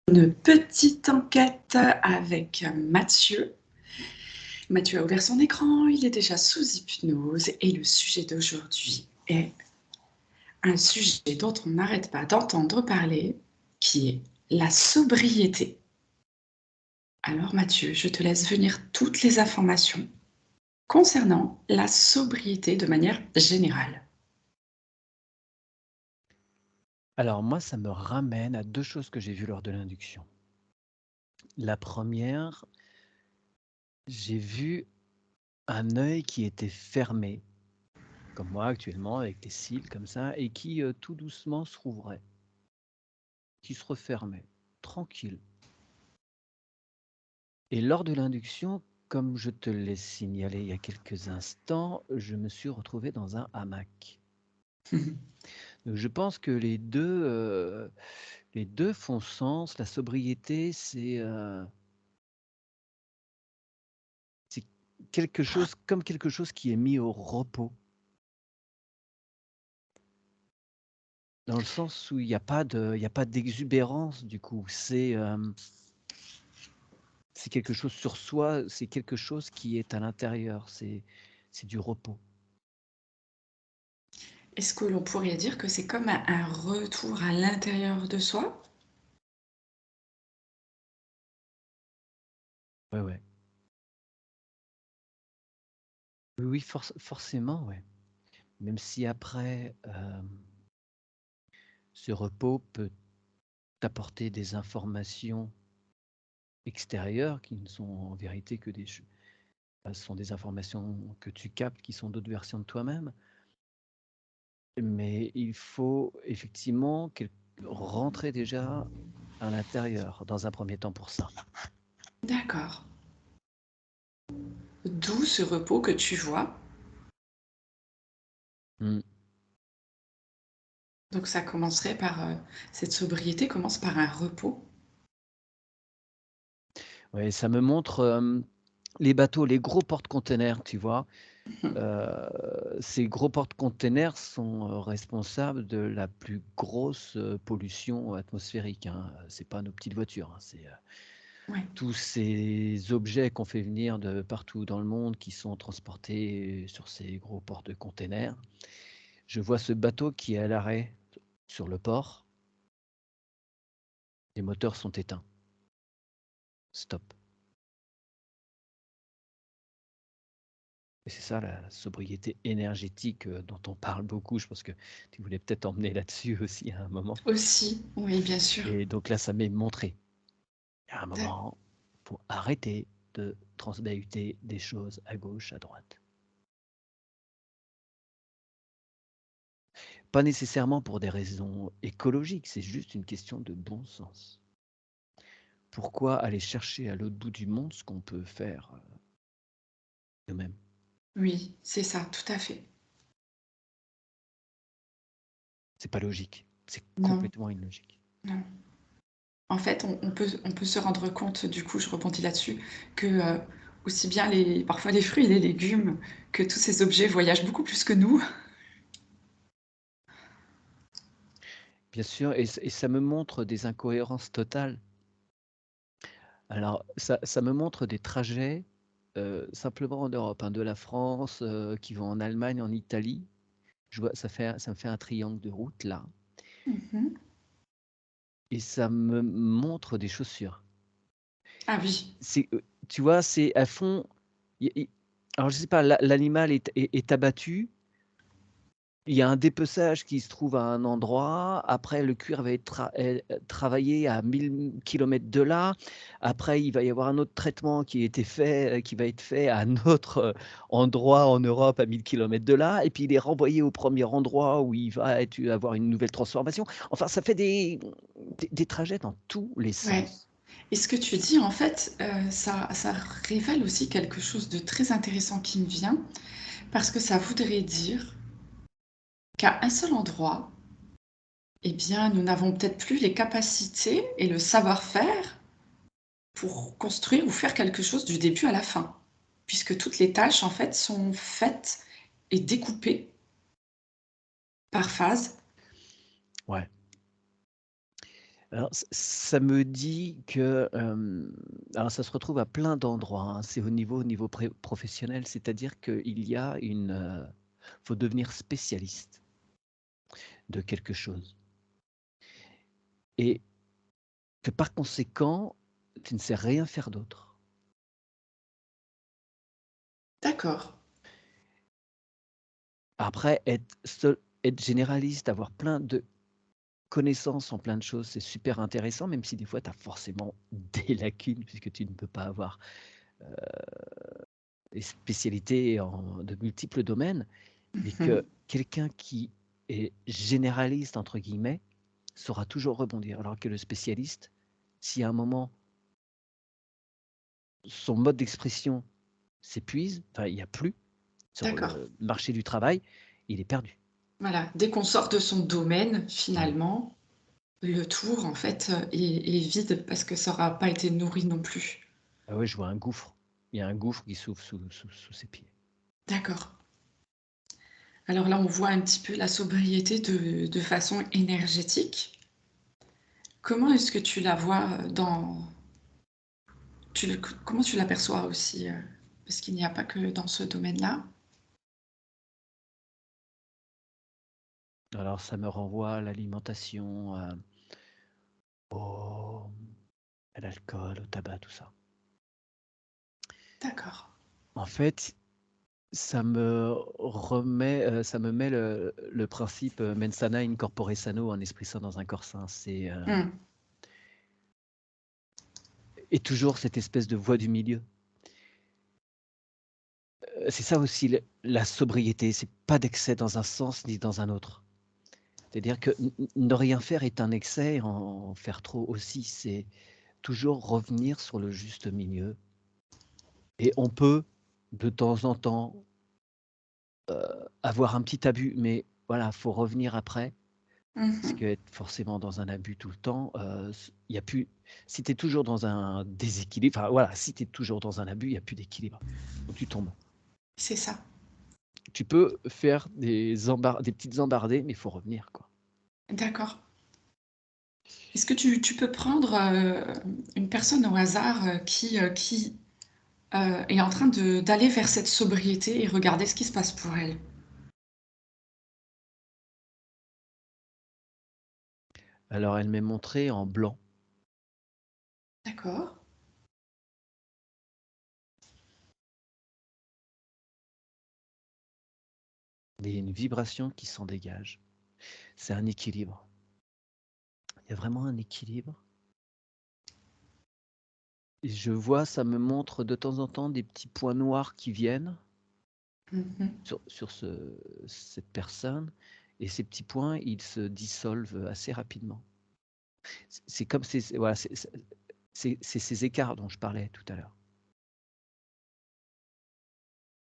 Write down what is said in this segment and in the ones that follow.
Une petite enquête avec Mathieu. Mathieu a ouvert son écran, il est déjà sous hypnose et le sujet d'aujourd'hui est un sujet dont on n'arrête pas d'entendre parler, qui est la sobriété. Alors Mathieu, je te laisse venir toutes les informations concernant la sobriété de manière générale. Alors moi, ça me ramène à 2 choses que j'ai vues lors de l'induction. La première, j'ai vu un œil qui était fermé, comme moi actuellement avec des cils comme ça et qui, tout doucement se rouvrait, qui se refermait, tranquille. Et lors de l'induction, comme je te l'ai signalé il y a quelques instants, je me suis retrouvé dans un hamac. Donc je pense que les 2 font sens. La sobriété, c'est quelque chose qui est mis au repos. Dans le sens où il y a pas d'exubérance du coup. C'est quelque chose sur soi, c'est quelque chose qui est à l'intérieur, c'est du repos. Est-ce que l'on pourrait dire que c'est comme un retour à l'intérieur de soi? Ouais, ouais. Oui, oui, forcément, ouais. Même si après, ce repos peut t'apporter des informations extérieures qui ne sont en vérité que ce sont des informations que tu captes qui sont d'autres versions de toi-même. Mais il faut effectivement rentrer déjà à l'intérieur, dans un premier temps pour ça. D'accord. D'où ce repos que tu vois. Mmh. Donc ça commencerait par, cette sobriété commence par un repos? Ouais, ça me montre, les bateaux, les gros porte-containers, tu vois? Mmh. Ces gros porte-containers sont, responsables de la plus grosse, pollution atmosphérique, hein. C'est pas nos petites voitures, hein, Ouais. tous ces objets qu'on fait venir de partout dans le monde qui sont transportés sur ces gros porte-containers. Je vois ce bateau qui est à l'arrêt sur le port. Les moteurs sont éteints. Stop. Et c'est ça la sobriété énergétique, dont on parle beaucoup. Je pense que tu voulais peut-être emmener là-dessus aussi à un moment. Aussi, oui, bien sûr. Et donc là, ça m'est montré. À un D'ac moment, faut arrêter de transbahuter des choses à gauche, à droite. Pas nécessairement pour des raisons écologiques, c'est juste une question de bon sens. Pourquoi aller chercher à l'autre bout du monde ce qu'on peut faire, nous-mêmes? Oui, c'est ça, tout à fait. C'est pas logique, c'est Non, complètement illogique. non. En fait, on peut se rendre compte, du coup, je rebondis là-dessus, que, aussi bien parfois les fruits et les légumes, que tous ces objets voyagent beaucoup plus que nous. Bien sûr et ça me montre des incohérences totales. Alors ça me montre des trajets, simplement en Europe, hein, de la France, qui vont en Allemagne, en Italie. Je vois ça me fait un triangle de route là Mmh. et ça me montre des chaussures. Ah oui. Tu vois, c'est elles font i alors je sais pas, l'animal est abattu. Il y a un dépeçage qui se trouve à un endroit, après le cuir va être travaillé à 1000 kilomètres de là. Après, il va y avoir un autre traitement qui va être fait à un autre, endroit en Europe à 1000 kilomètres de là et puis il est renvoyé au premier endroit où il va avoir une nouvelle transformation. Enfin, ça fait des trajets dans tous les Ouais. sens. Et ce que tu dis, en fait, ça révèle aussi quelque chose de très intéressant qui me vient, parce que ça voudrait dire qu'à un seul endroit, eh bien, nous n'avons peut-être plus les capacités et le savoir-faire pour construire ou faire quelque chose du début à la fin. Puisque toutes les tâches, en fait, sont faites et découpées par phase. Ouais. Alors ça me dit que, alors ça se retrouve à plein d'endroits, hein. C'est au niveau professionnel, c'est-à-dire qu'il y a faut devenir spécialiste de quelque chose et que par conséquent, tu ne sais rien faire d'autre. D'accord, Après être généraliste, avoir plein de connaissances en plein de choses, c'est super intéressant, même si des fois tu as forcément des lacunes puisque tu ne peux pas avoir, heu, des spécialités de multiples domaines. Mais que mmh, quelqu'un qui est «généraliste» entre guillemets, saura toujours rebondir. Alors que le spécialiste, si à un moment, son mode d'expression s'épuise, enfin il y a plus sur d'accord. le marché du travail, il est perdu. Voilà, dès qu'on sort de son domaine, Ouais. finalement, le tour, en fait, est vide parce que ça aura pas été nourri non plus. Ah ouais, je vois un gouffre. Il y a un gouffre qui s'ouvre sous ses pieds. D'accord. Alors là, on voit un petit peu la sobriété de façon énergétique. Comment est-ce que tu la vois, dans tu le comment tu l'aperçois aussi, parce qu'il n'y a pas que dans ce domaine-là? Alors ça me renvoie à l'alimentation, au à l'alcool, au tabac, tout ça. D'accord. En fait, ça me met le principe, mens sana in corpore sano, un esprit sain dans un corps sain. Mmh. Et toujours cette espèce de voie du milieu. C'est ça aussi la sobriété, c'est pas d'excès dans un sens ni dans un autre. C'est-à-dire que ne rien faire est un excès, en faire trop aussi. C'est toujours revenir sur le juste milieu et on peut, de temps en temps, avoir un petit abus, mais voilà, faut revenir après. Parce Mmh. qu'être forcément dans un abus tout le temps, il y a plus si tu es toujours dans un déséquilibre, enfin voilà, si tu es toujours dans un abus, il y a plus d'équilibre. Donc tu tombes. C'est ça. Tu peux faire des petites embardées, mais il faut revenir, quoi. D'accord. Est-ce que tu peux prendre, une personne au hasard, qui, est en train d'aller vers cette sobriété et regarder ce qui se passe pour elle? Alors elle m'est montrée en blanc, D'accord. et une vibration qui s'en dégage. C'est un équilibre. Il y a vraiment un équilibre et je vois, ça me montre de temps en temps des petits points noirs qui viennent Mmh. sur cette personne et ces petits points, ils se dissolvent assez rapidement. C'est comme c'est voilà, c'est ces écarts dont je parlais tout à l'heure.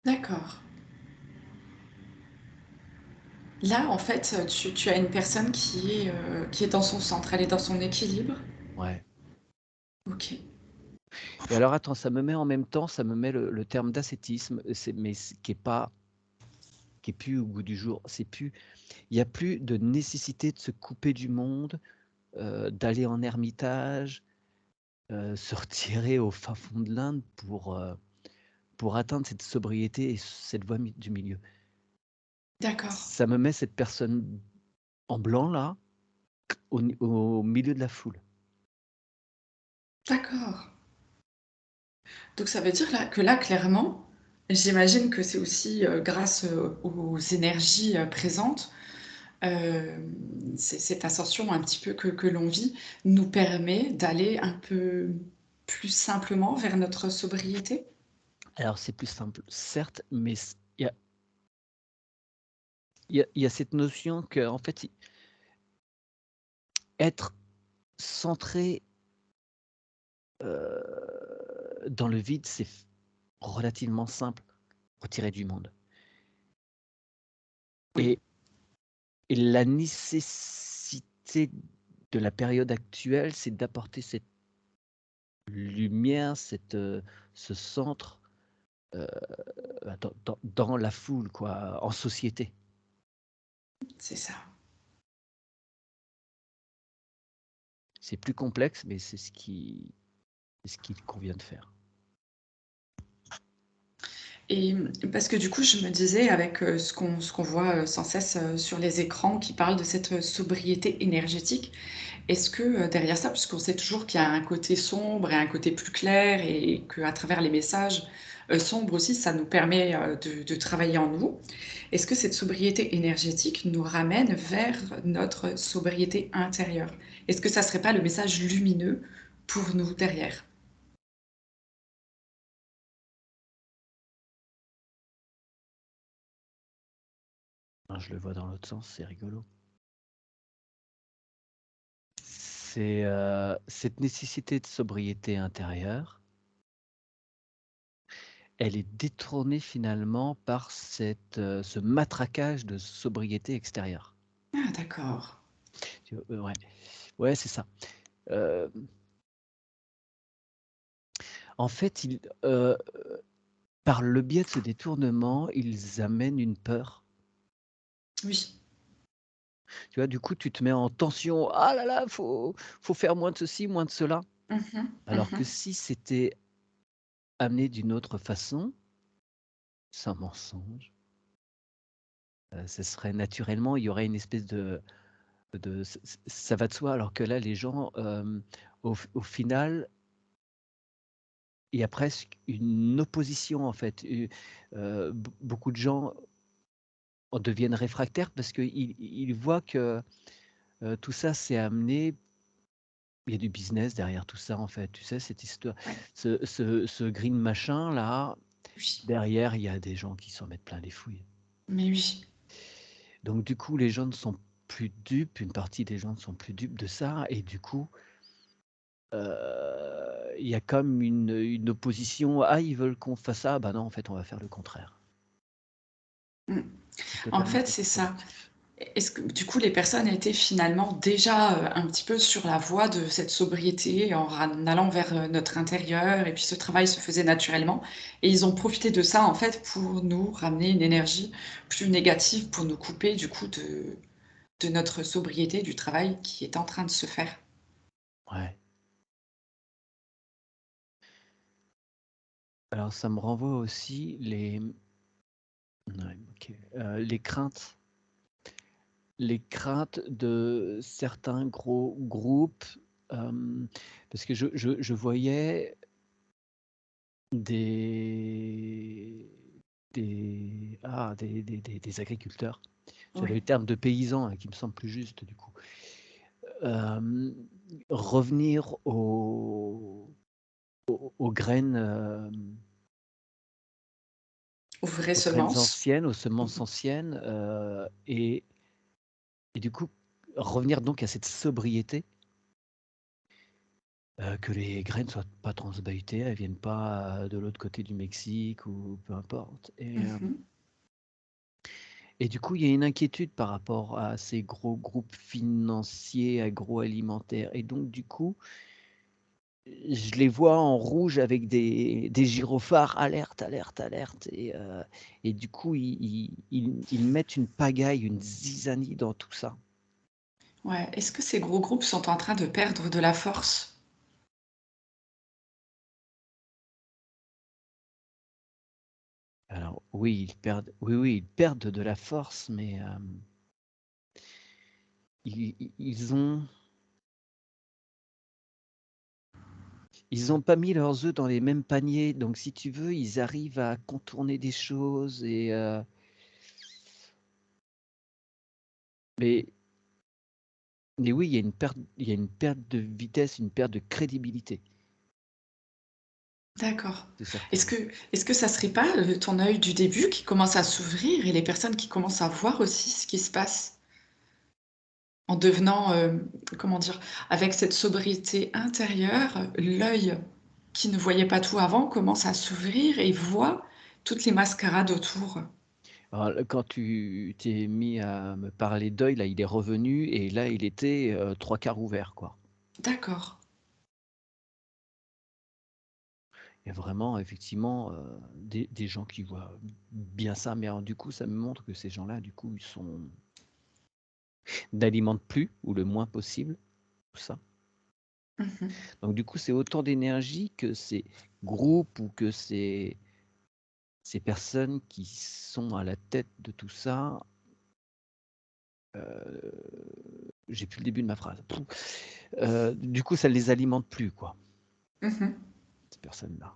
D'accord. Là, en fait, tu as une personne qui est dans son centre, elle est dans son équilibre? Ouais. OK. Et alors attends, ça me met en même temps, ça me met le terme d'ascétisme, mais qui est plus au goût du jour. C'est plus il y a plus de nécessité de se couper du monde, d'aller en ermitage, se retirer au fin fond de l'Inde pour atteindre cette sobriété et cette voie du milieu. D'accord. Ça me met cette personne en blanc là, au milieu de la foule. D'accord. Donc ça veut dire là que là, clairement, j'imagine que c'est aussi, grâce, aux énergies, présentes, cette ascension un petit peu que l'on vit nous permet d'aller un peu plus simplement vers notre sobriété? Alors c'est plus simple, certes, mais il y a cette notion qu'en fait, être centré, dans le vide, c'est relativement simple, retiré du monde Oui, et la nécessité de la période actuelle, c'est d'apporter cette lumière, ce centre, heu, dans la foule quoi, en société. c'est ça. C'est plus complexe, mais c'est ce qu'il convient de faire. Et parce que du coup, je me disais avec, ce qu'on voit, sans cesse, sur les écrans qui parlent de cette, sobriété énergétique, est-ce que, derrière ça, puisqu'on sait toujours qu'il y a un côté sombre et un côté plus clair et qu'à travers les messages, sombres aussi, ça nous permet, de travailler en nous. Est-ce que cette sobriété énergétique nous ramène vers notre sobriété intérieure? Est-ce que ça serait pas le message lumineux pour nous derrière? Ah, je le vois dans l'autre sens, c'est rigolo. C'est cette nécessité de sobriété intérieure, elle est détournée finalement par ce matraquage de sobriété extérieure. Ah d'accord. Ouais, ouais, c'est ça. Heu, En fait, par le biais de ce détournement, ils amènent une peur. Oui. Tu vois? Du coup, tu te mets en tension: «Ah là là, faut faire moins de ceci, moins de cela». Mmh. Alors que Mmh. si c'était amené d'une autre façon, sans mensonge, ce serait naturellement, il y aurait une espèce de ça va de soi. Alors que là, les gens, au final, il y a presque une opposition en fait, beaucoup de gens en deviennent réfractaires parce qu'ils voient que, tout ça c'est amené, il y a du business derrière tout ça en fait. Tu sais cette histoire, Ouais. ce green machin là, Oui. derrière il y a des gens qui s'en mettent plein les fouilles. Mais oui. Donc du coup, les gens ne sont plus dupes, une partie des gens ne sont plus dupes de ça et du coup, il y a comme une opposition: «Ah, ils veulent qu'on fasse ça, bah non, en fait, on va faire le contraire». Mmh. C'est En totalement fait, c'est ça. contre-productif. Est-ce que du coup, les personnes étaient finalement déjà, un petit peu sur la voie de cette sobriété en allant vers, notre intérieur et puis ce travail se faisait naturellement et ils ont profité de ça, en fait, pour nous ramener une énergie plus négative, pour nous couper du coup de notre sobriété, du travail qui est en train de se faire? Ouais. Alors ça me renvoie aussi ouais, OK, les craintes de certains gros groupes, parce que je voyais des des agriculteurs. J'avais Oui. le terme de paysan, qui me semble plus juste du coup. Hem, Revenir aux graines, Aux vraies aux graines semences. anciennes, aux semences Mmh. anciennes, et du coup, revenir donc à cette sobriété, que les graines soient pas transbahutées, elles viennent pas, de l'autre côté du Mexique ou peu importe Mmh. et du coup, il y a une inquiétude par rapport à ces gros groupes financiers agroalimentaires et donc du coup, je les vois en rouge avec des gyrophares: «Alerte, alerte, alerte» et du coup, ils mettent une pagaille, une zizanie dans tout ça. Ouais. Est-ce que ces gros groupes sont en train de perdre de la force? Alors oui, ils perdent de la force, mais, ils ont pas mis leurs œufs dans les mêmes paniers, donc si tu veux, ils arrivent à contourner des choses mais mais oui, il y a une perte de vitesse, une perte de crédibilité D'accord. de Est-ce certains. que est-ce que ça serait pas, ton œil du début qui commence à s'ouvrir et les personnes qui commencent à voir aussi ce qui se passe? En devenant, comment dire? Avec cette sobriété intérieure, l'œil qui ne voyait pas tout avant commence à s'ouvrir et voit toutes les mascarades autour. Alors là, quand tu t'es mis à me parler d'œil, là, il est revenu et là, il était, 3/4 ouvert, quoi. D'accord. Il y a vraiment effectivement, des gens qui voient bien ça, mais alors du coup, ça me montre que ces gens-là, du coup, n'alimentent plus ou le moins possible tout ça. Mhm. Donc du coup, c'est autant d'énergie que ces groupes ou que ces personnes qui sont à la tête de tout ça. J'ai plus le début de ma phrase. Du coup, ça ne les alimente plus, quoi, Mhm. ces personnes-là.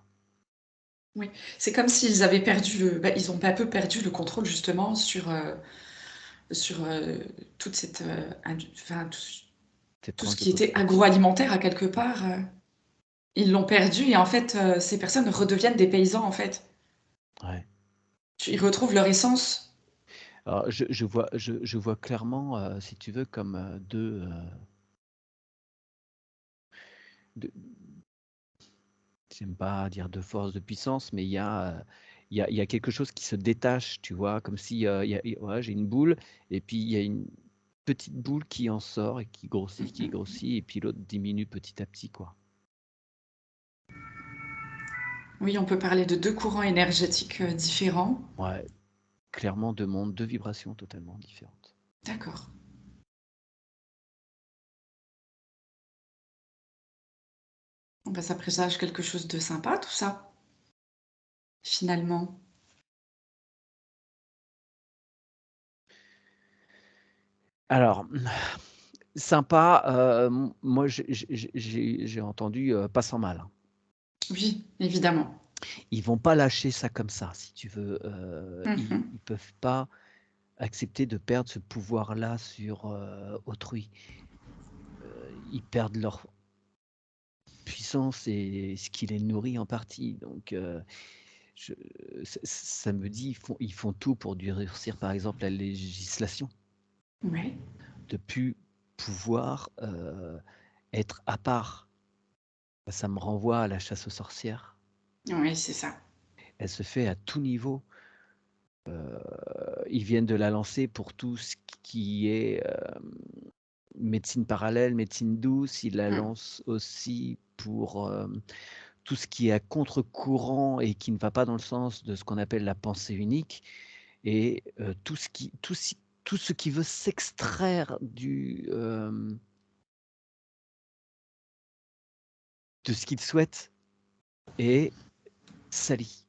Oui, c'est comme s'ils avaient ils ont un peu perdu le contrôle justement sur toute enfin, Cette tout ce tranche de qui était population. agroalimentaire à quelque part. Ils l'ont perdu et en fait, ces personnes redeviennent des paysans en fait. Ouais. Ils retrouvent leur essence. Alors, je vois clairement, si tu veux, comme j'aime pas dire de force, de puissance, mais il y a quelque chose qui se détache, tu vois, comme si ouais, j'ai une boule, et puis il y a une petite boule qui en sort et qui grossit, et puis l'autre diminue petit à petit, quoi. Oui, on peut parler de deux courants énergétiques différents. Ouais, clairement deux mondes, deux vibrations totalement différentes. D'accord. Bon, bah, ça présage quelque chose de sympa, tout ça, finalement. Alors, sympa, moi j'ai entendu pas sans mal, hein. Oui, évidemment. Ils vont pas lâcher ça comme ça, si tu veux. Mhm. Ils peuvent pas accepter de perdre ce pouvoir-là sur autrui. Ils perdent leur puissance et ce qui les nourrit en partie. Donc, je, ça me dit, ils font tout pour durcir, par exemple, la législation, Ouais. de plus pouvoir être à part. Ça me renvoie à la chasse aux sorcières. Oui, c'est ça. Elle se fait à tout niveau. Ils viennent de la lancer pour tout ce qui est médecine parallèle, médecine douce. Ils la Mm. lancent aussi pour tout ce qui est à contre-courant et qui ne va pas dans le sens de ce qu'on appelle la pensée unique, et tout ce qui veut s'extraire de ce qu'il souhaite est sali.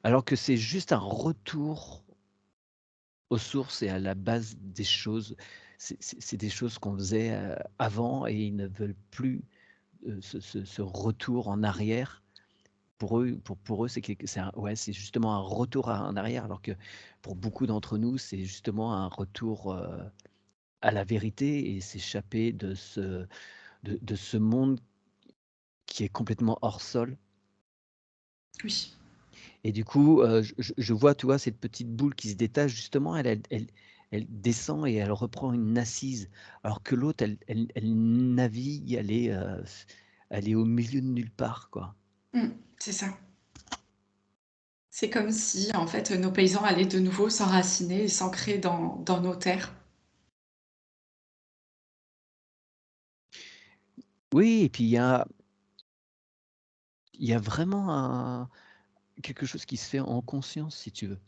Alors que c'est juste un retour aux sources et à la base des choses. C'est des choses qu'on faisait avant, et ils ne veulent plus ce retour en arrière. Pour eux, ouais, c'est justement un retour en arrière, alors que pour beaucoup d'entre nous, c'est justement un retour à la vérité et s'échapper de ce monde qui est complètement hors sol. Oui. Et du coup, je vois, tu vois, cette petite boule qui se détache, justement, elle descend et elle reprend une assise, alors que l'autre, elle navigue, elle est au milieu de nulle part, quoi. Mm, c'est ça. C'est comme si, en fait, nos paysans allaient de nouveau s'enraciner et s'ancrer dans nos terres. Oui, et puis il y a vraiment quelque chose qui se fait en conscience, si tu veux.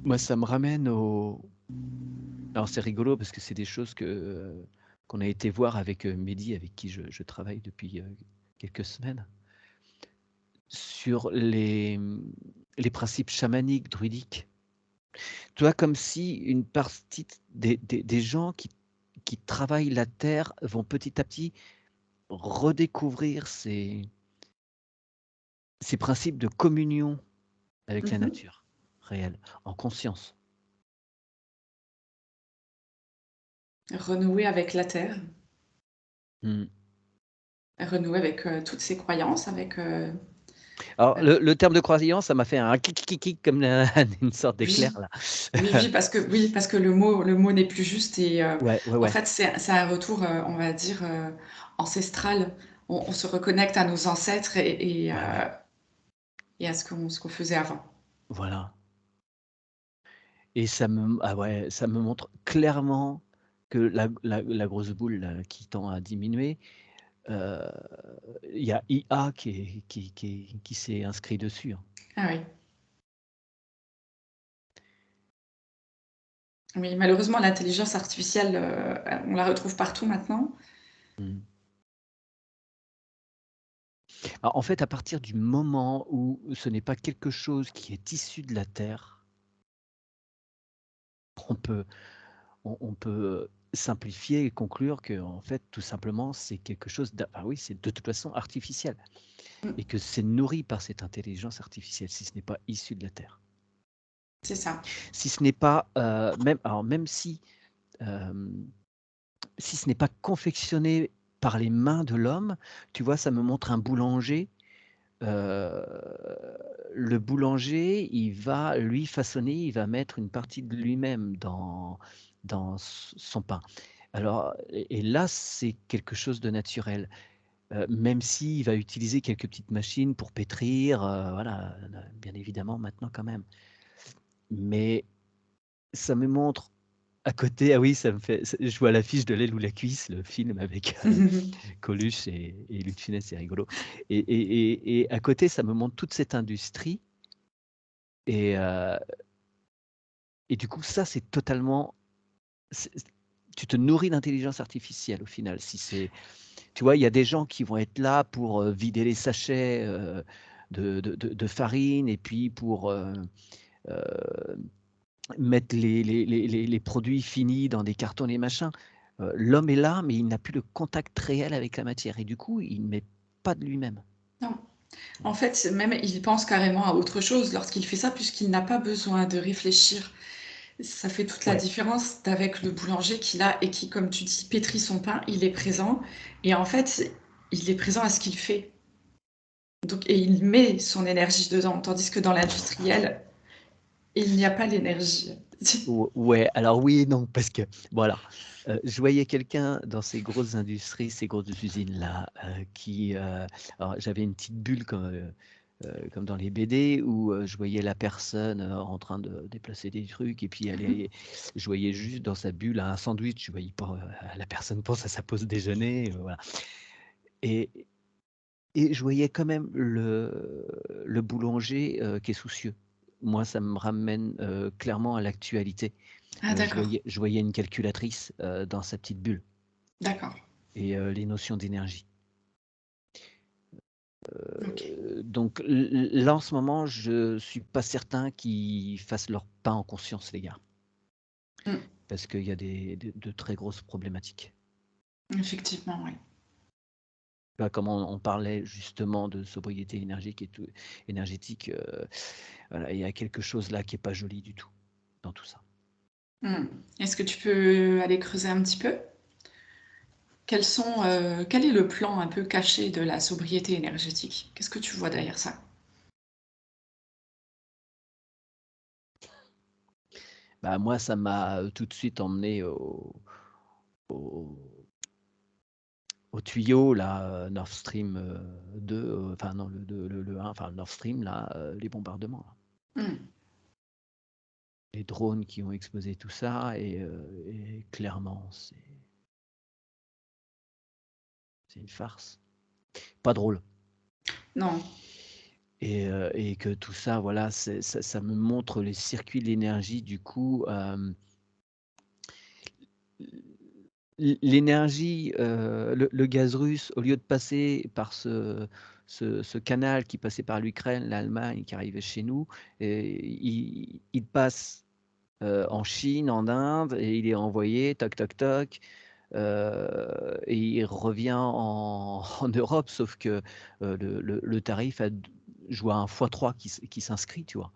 Moi, ça me ramène au alors c'est rigolo parce que c'est des choses qu'on a été voir avec, Mehdi, avec qui je travaille depuis, quelques semaines, sur les principes chamaniques, druidiques. Tu vois, comme si une partie des gens qui travaillent la terre vont petit à petit redécouvrir ces principes de communion avec la Mhm. nature réelle, en conscience. Renouer avec la terre, Mmh. renouer avec toutes ses croyances, avec... Alors euh, le terme de croyance, ça m'a fait un clic comme une sorte d'éclair oui, là. oui, parce que le mot n'est plus juste et Ouais, ouais, en ouais. fait, c'est un retour, on va dire, ancestral. On se reconnecte à nos ancêtres Ouais, ouais. et à ce qu'on faisait avant. Voilà, et ça me montre clairement que la grosse boule là, qui tend à diminuer, heu, il y a IA qui s'est inscrit dessus, hein. Ah oui. Oui, malheureusement, l'intelligence artificielle, on la retrouve partout maintenant. Mmh. Alors, en fait, à partir du moment où ce n'est pas quelque chose qui est issu de la terre, on peut on peut simplifier et conclure que en fait, tout simplement, c'est quelque chose oui, c'est de toute façon artificiel Mmh, et que c'est nourri par cette intelligence artificielle, si ce n'est pas issu de la terre. c'est ça. Si ce n'est pas, même si, hem, si ce n'est pas confectionné par les mains de l'homme, tu vois, ça me montre un boulanger. Heu, le boulanger, il va, lui, façonner, il va mettre une partie de lui-même dans son pain. Alors et là, c'est quelque chose de naturel, même s'il va utiliser quelques petites machines pour pétrir, voilà, bien évidemment maintenant quand même. Mais ça me montre à côté, ah oui, ça me fait je vois l'affiche de L'aile ou la cuisse, le film avec, Coluche et Luc de Funès, c'est rigolo et à côté, ça me montre toute cette industrie et du coup, ça, c'est totalement c tu te nourris d'intelligence artificielle au final. Si c'est tu vois, il y a des gens qui vont être là pour, vider les sachets, de farine et puis pour, heu, mettre les produits finis dans des cartons, les machins. L'homme est là, mais il n'a plus de contact réel avec la matière et du coup, il ne met pas de lui-même. Non. En fait, même il pense carrément à autre chose lorsqu'il fait ça, puisqu'il n'a pas besoin de réfléchir. Ça fait toute la Ouais. différence d'avec le boulanger qu'il a et qui, comme tu dis, pétrit son pain, il est présent et en fait, il est présent à ce qu'il fait. Donc et il met son énergie dedans, tandis que dans l'industriel, il n'y a pas l'énergie. Ouais, alors oui et non, parce que bon alors, je voyais quelqu'un dans ces grosses industries, ces grosses usines-là, qui, alors j'avais une petite bulle comme dans les BD où, je voyais la personne, en train de déplacer des trucs et puis je voyais juste dans sa bulle un sandwich, je voyais pas, la personne pense à sa pause déjeuner, voilà et je voyais quand même le boulanger, qui est soucieux. Moi, ça me ramène, clairement à l'actualité. Ah d'accord, Je voyais une calculatrice, dans sa petite bulle d'accord, et les notions d'énergie. OK. Donc là, en ce moment, je suis pas certain qu'ils fassent leur pain en conscience, les gars, Mmh. parce qu'il y a de très grosses problématiques. Effectivement, oui. Là, comme on parlait justement de sobriété énergique et tout énergétique, voilà, il y a quelque chose là qui est pas joli du tout, dans tout ça. Mmh. Est-ce que tu peux aller creuser un petit peu? Quel est le plan un peu caché de la sobriété énergétique? Qu'est-ce que tu vois derrière ça? Bah, moi, ça m'a, tout de suite emmené au au tuyau là, Nord Stream, 2, enfin non le 1, enfin Nord Stream là, les bombardements là. Mmh. Les drones qui ont explosé tout ça et clairement c'est une farce. Pas drôle Non. et que tout ça voilà, ça me montre les circuits de l'énergie du coup, l'énergie, le gaz russe, au lieu de passer par ce canal qui passait par l'Ukraine, l'Allemagne, qui arrivait chez nous, il passe, en Chine, en Inde et il est envoyé toc toc toc, et il revient en Europe sauf que, le tarif a d je vois un fois 3 qui s'inscrit, tu vois?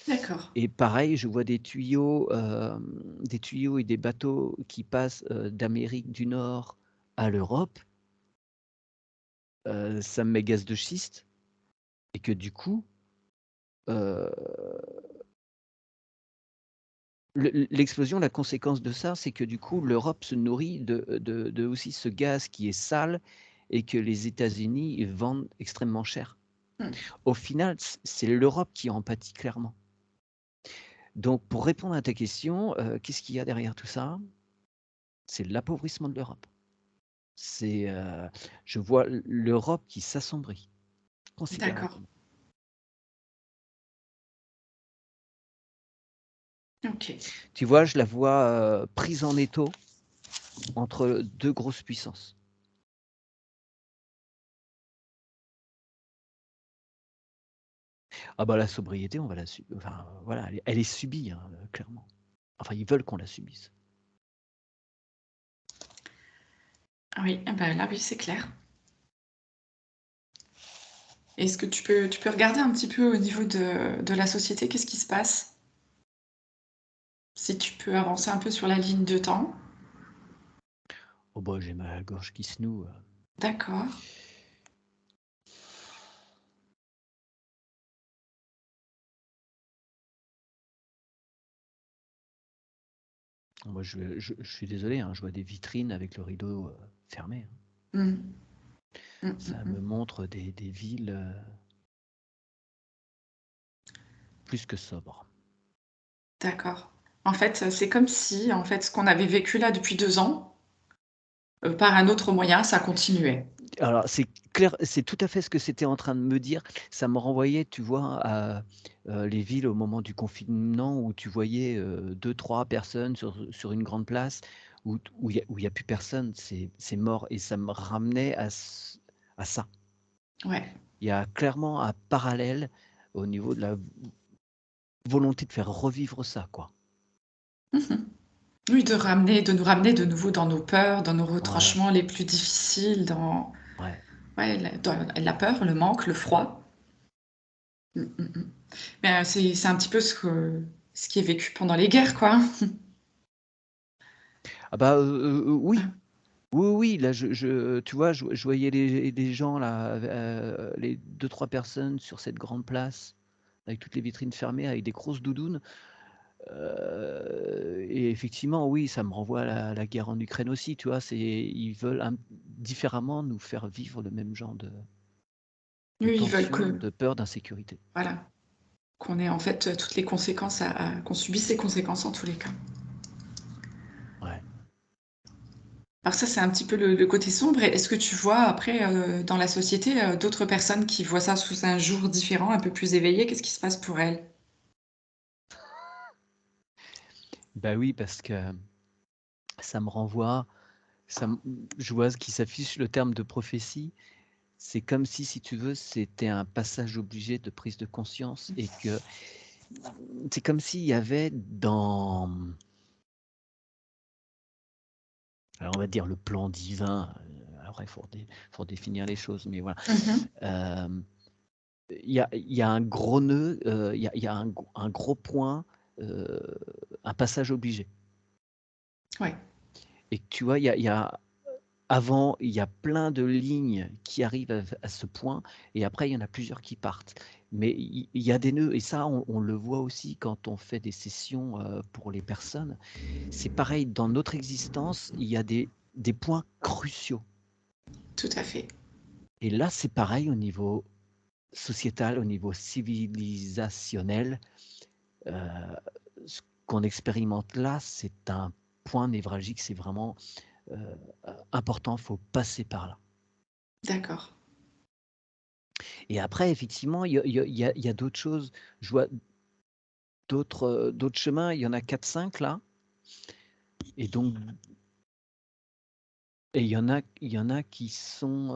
D'accord. Et pareil, je vois des tuyaux et des bateaux qui passent, d'Amérique du Nord à l'Europe, ça me met gaz de schiste et que du coup, heu, l'explosion, la conséquence de ça, c'est que du coup, l'Europe se nourrit de aussi ce gaz qui est sale et que les États-Unis vendent extrêmement cher. Mmh. Au final, c'est l'Europe qui en pâtit clairement. Donc pour répondre à ta question, qu'est-ce qu'il y a derrière tout ça? C'est l'appauvrissement de l'Europe. C'est, je vois l'Europe qui s'assombrit D'accord. considérablement. OK. Tu vois, je la vois, prise en étau entre 2 grosses puissances. Ah bah, la sobriété, on va la enfin, voilà, elle est subie, hein, clairement. Enfin, ils veulent qu'on la subisse. Ah oui, ah bah, là, oui, c'est clair. Est-ce que tu peux regarder un petit peu au niveau de la société, qu'est-ce qui se passe? Si tu peux avancer un peu sur la ligne de temps? Oh bah, j'ai ma gorge qui se noue. D'accord. Moi, je suis désolé, hein, je vois des vitrines avec le rideau, fermé, hein. Mmh. Mmh, Ça mmh. me montre des villes, plus que sobres. D'accord. En fait, c'est comme si, en fait, ce qu'on avait vécu là depuis 2 ans, par un autre moyen, ça continuait. Alors, c'est clair, c'est tout à fait ce que c'était en train de me dire. Ça me renvoyait, tu vois, à, les villes au moment du confinement où tu voyais, 2-3 personnes sur une grande place où il y a plus personne, c'est mort et ça me ramenait à ça. Ouais. Il y a clairement un parallèle au niveau de la volonté de faire revivre ça, quoi. Mmh. Oui, de nous ramener de nouveau dans nos peurs, dans nos Voilà, retranchements les plus difficiles, dans ouais. ouais, dans la peur, le manque, le froid. Mmh, mmh, mmh. Mais, c'est un petit peu ce qui est vécu pendant les guerres, quoi. Ah bah, oui. Ah, Oui, oui, là, tu vois, je voyais les gens là, les 2-3 personnes sur cette grande place, avec toutes les vitrines fermées, avec des grosses doudounes, et effectivement, oui, ça me renvoie à la guerre en Ukraine aussi, tu vois? Ils veulent différemment nous faire vivre le même genre de oui, ils veulent tension, que de peur, d'insécurité. voilà, qu'on ait en fait, toutes les conséquences qu'on subisse ces conséquences en tous les cas. Ouais. Alors ça, c'est un petit peu le côté sombre et est-ce que tu vois après, dans la société, d'autres personnes qui voient ça sous un jour différent, un peu plus éveillé? Qu'est-ce qui se passe pour elles? Bah oui, parce que ça me renvoie ça me je vois ce qui s'affiche, le terme de prophétie. C'est comme si tu veux, c'était un passage obligé de prise de conscience et que c'est comme s'il y avait alors on va dire le plan divin, après faut définir les choses, mais voilà. Mmh. Hem, il y a un gros nœud, il y a un gros point, heu, un passage obligé Ouais. et que tu vois, avant, il y a plein de lignes qui arrivent à ce point et après il y en a plusieurs qui partent. Mais il y a des nœuds et ça on le voit aussi quand on fait des sessions, pour les personnes. C'est pareil, dans notre existence, il y a des points cruciaux Tout à fait. et là, c'est pareil au niveau sociétal, au niveau civilisationnel, heu, ce qu'on expérimente là, c'est un point névralgique, c'est vraiment, heu, important, faut passer par là. D'accord. Et après effectivement, il y a d'autres choses. Je vois d'autres chemins, il y en a 4-5 là et donc il y en a qui sont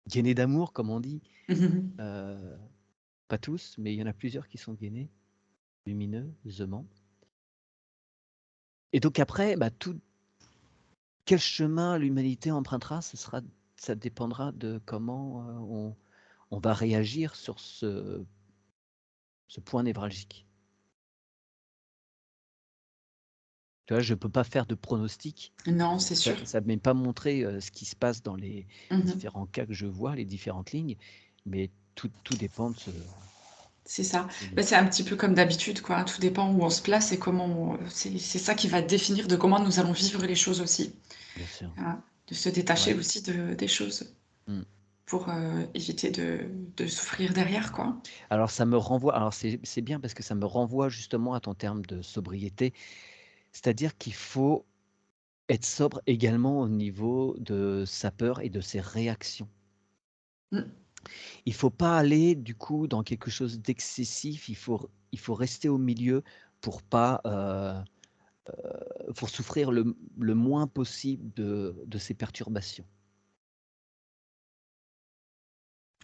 gainés d'amour comme on dit. Mmh mh. Heu, Pas tous, mais il y en a plusieurs qui sont gainés, lumineusement et donc après, bah, quel chemin l'humanité empruntera, ça dépendra de comment, on va réagir sur ce point névralgique. Tu vois, je peux pas faire de pronostic. Non, c'est Ça sûr. ça m'est pas montré, ce qui se passe dans les Mmh mh. différents cas que je vois, les différentes lignes, mais tout dépend de C'est ça. ce Bah, niveau. c'est un petit peu comme d'habitude, quoi, hein, tout dépend où on se place et comment c'est ça qui va définir de comment nous allons vivre les choses aussi. Bien sûr. Voilà. De se détacher Ouais. aussi des choses Mmh. pour, éviter de souffrir derrière, quoi. Alors ça me renvoie alors c'est bien parce que ça me renvoie justement à ton terme de sobriété. C'est-à-dire qu'il faut être sobre également au niveau de sa peur et de ses réactions. Mmh. Il faut pas aller du coup dans quelque chose d'excessif, il faut rester au milieu pour pas, pour souffrir le moins possible de ces perturbations.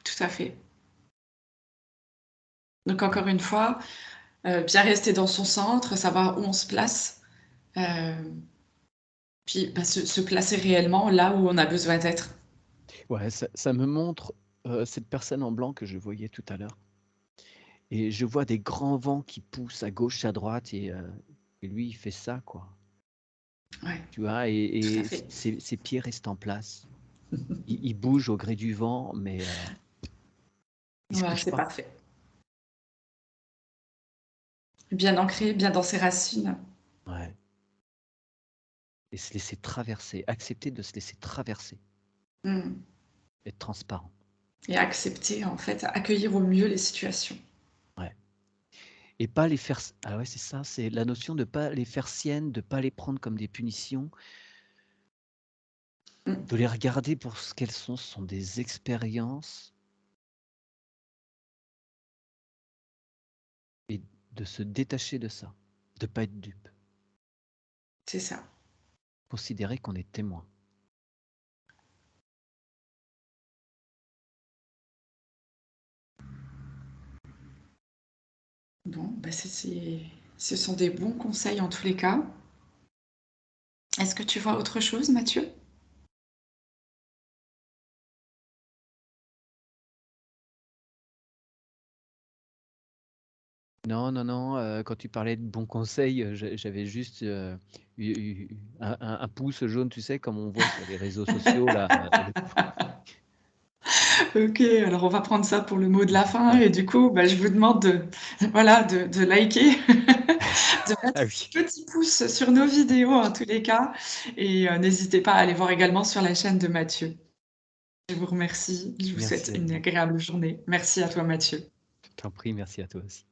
Tout à fait. Donc encore une fois, bien rester dans son centre, savoir où on se place, puis, bah, se placer réellement là où on a besoin d'être. Ouais, ça me montre, cette personne en blanc que je voyais tout à l'heure et je vois des grands vents qui poussent à gauche, à droite et lui, il fait ça, quoi. Ouais, Tu vois? tout à Et fait. ses pieds restent en place. Il bouge au gré du vent, mais il se Voilà, bouge c'est pas. parfait. Bien ancré, bien dans ses racines. Ouais, et se laisser traverser, accepter de se laisser traverser, Mmh. être transparent. Et accepter, en fait, accueillir au mieux les situations. Ouais, et pas les faire ah ouais, c'est ça, c'est la notion de pas les faire siennes, de pas les prendre comme des punitions, Mmh. de les regarder pour ce qu'elles sont. Ce sont des expériences et de se détacher de ça, de pas être dupe, C'est ça. considérer qu'on est témoin. Bon, bah, ce sont des bons conseils en tous les cas. Est-ce que tu vois autre chose, Mathieu? Non, non, non, quand tu parlais de bons conseils, j'avais juste, eu un pouce jaune, tu sais, comme on voit sur les réseaux sociaux là, OK, alors on va prendre ça pour le mot de la fin ouais. et du coup, bah, je vous demande de voilà, de liker, de Ah mettre oui, un petit pouce sur nos vidéos en tous les cas et n'hésitez pas à aller voir également sur la chaîne de Mathieu. Je vous remercie, je vous souhaite merci à une toi. agréable journée. Merci à toi, Mathieu. Je t'en prie, merci à toi aussi.